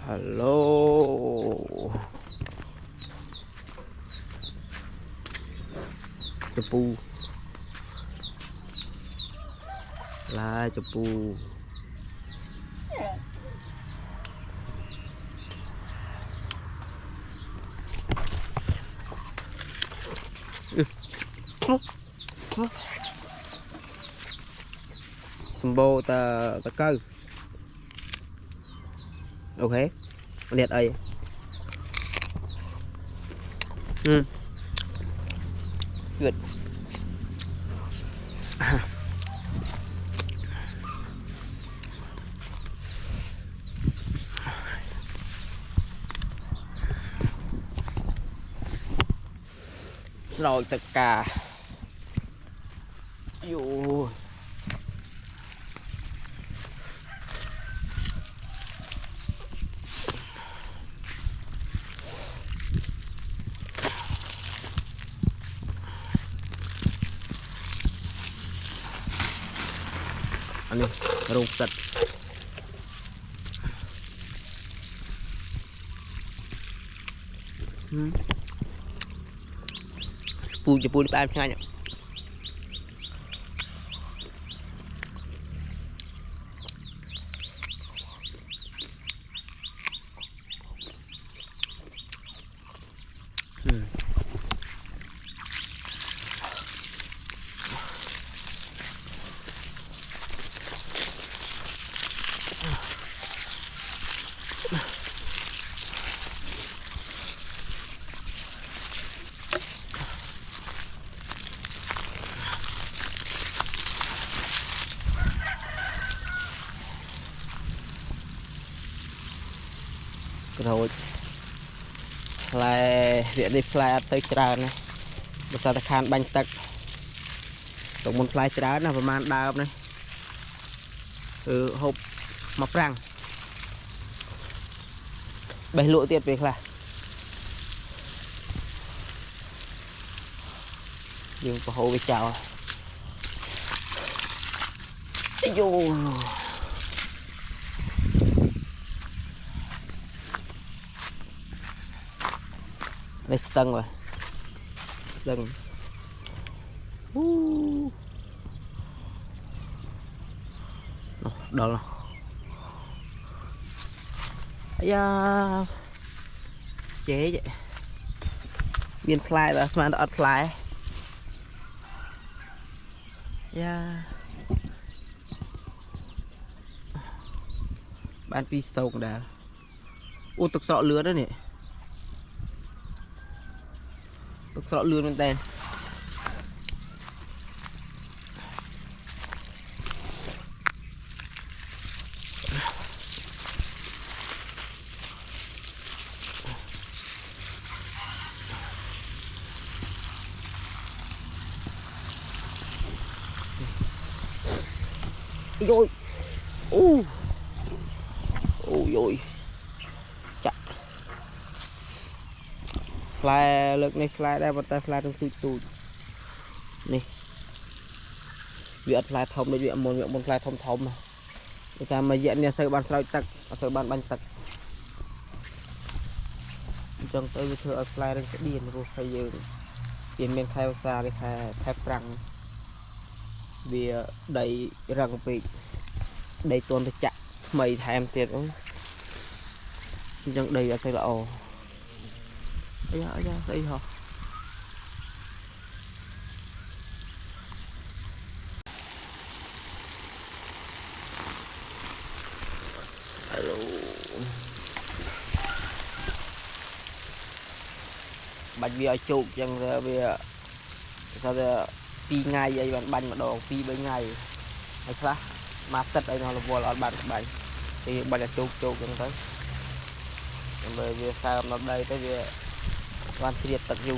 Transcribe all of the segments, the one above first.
Hello. Cepu. Là cepu. Sumbo ta câu. Ok. Liệt ấy. Good. Rồi tất cả. Vô. Anh đi, rung sạch. Pui cho pui ba ngay nhỉ. Rồi lại viện đi fly tới trà này bây giờ ta khan bánh tắc tổng một fly trà này và man đào này hộp mập răng bày lụa tiệt việc là nhưng có hộ với chào vô đây stâng rồi stâng đó là da chế vậy biên fly là mà nó fly da ban pistol cũng đã ô thực sọ lứa đó nè thực sọ lứa bên tên rồi rồi chặt fly lực này fly đây một tay fly trong tụi nè việc fly thông để việc một fly thông mà người ta mà diện nhà sơ ban sợi tật sơ ban bánh tật trong tới với thưa fly đang cái điền rồi phải giờ tiền men khai xa cái khai răng vì đầy răng bị đầy tuần thì chặt mày thèm tiền cũng chẳng đầy là xây lộ ấy da đây hả hello bạch bia chụp chẳng ra bia sao giờ pi ngày vậy bạn bánh mà đồ pi mấy ngày hay sao mà tất đây nó là vô là bạn bánh thì bánh là chụp chẳng tới bởi vì sao nó đây tới vì quan triệt tật dù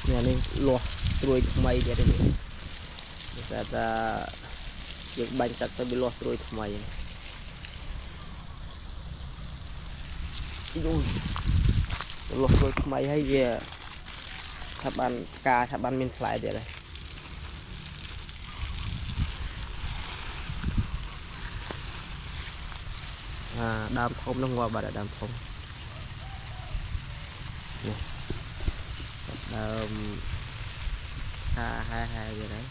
nhà này lùa trôi mây vậy đấy người ta dựng bánh tật tới bị lùa trôi mây ui lột rồi mày hay gì thập bàn cà thập bàn miên phải vậy này à đam thông nó qua bà đã đam thông đam hai hai vậy đấy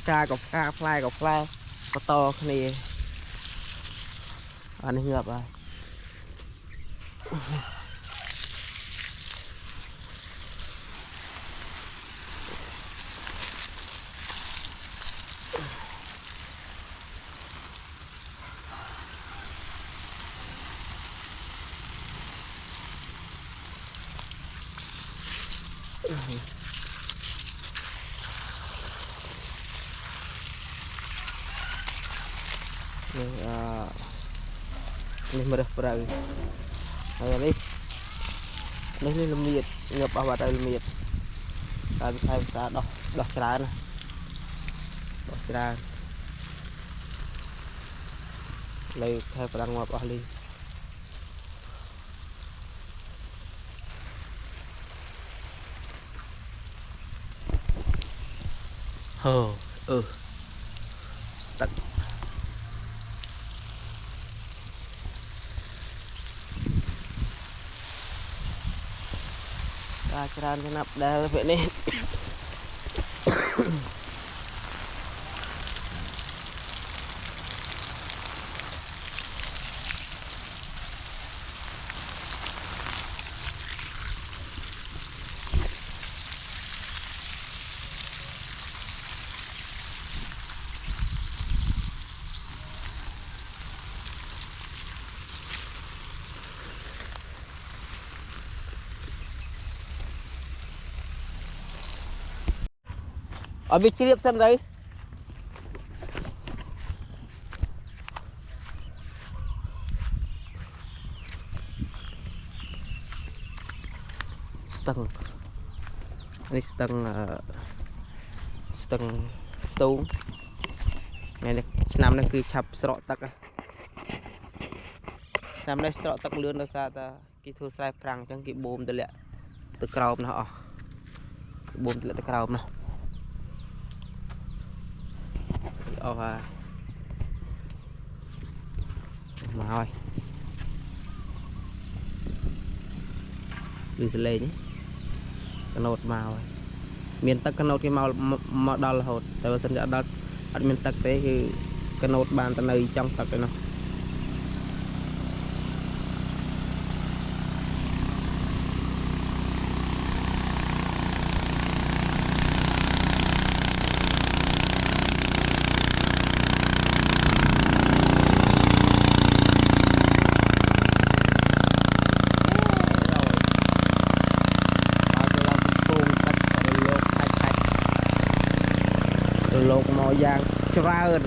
cà cọc cà fly có to này anh ấy ngập à ini merah perang ini lemit ngập vào vào đây lemit ta bisa đọc tràn lấy theo perang ngập ahli tắt tràn cái nắp đá vậy này ở vị trí điệp sân đấy tầng này tầng stone này năm nay cứ chập sọ tắc năm nay sọ tắc lươn nó ra ta cái thu sai prang chẳng cái bom từ lẹ từ cầu nó bom từ lẹ từ cầu nó mà thôi đi xe lên nhé cái nốt màu miền tắc cái nốt cái màu đỏ là hột tại vì sân đã ở miền tắc thế thì cái nốt bàn tại nơi trong tắc cái nó lột màu vàng trơn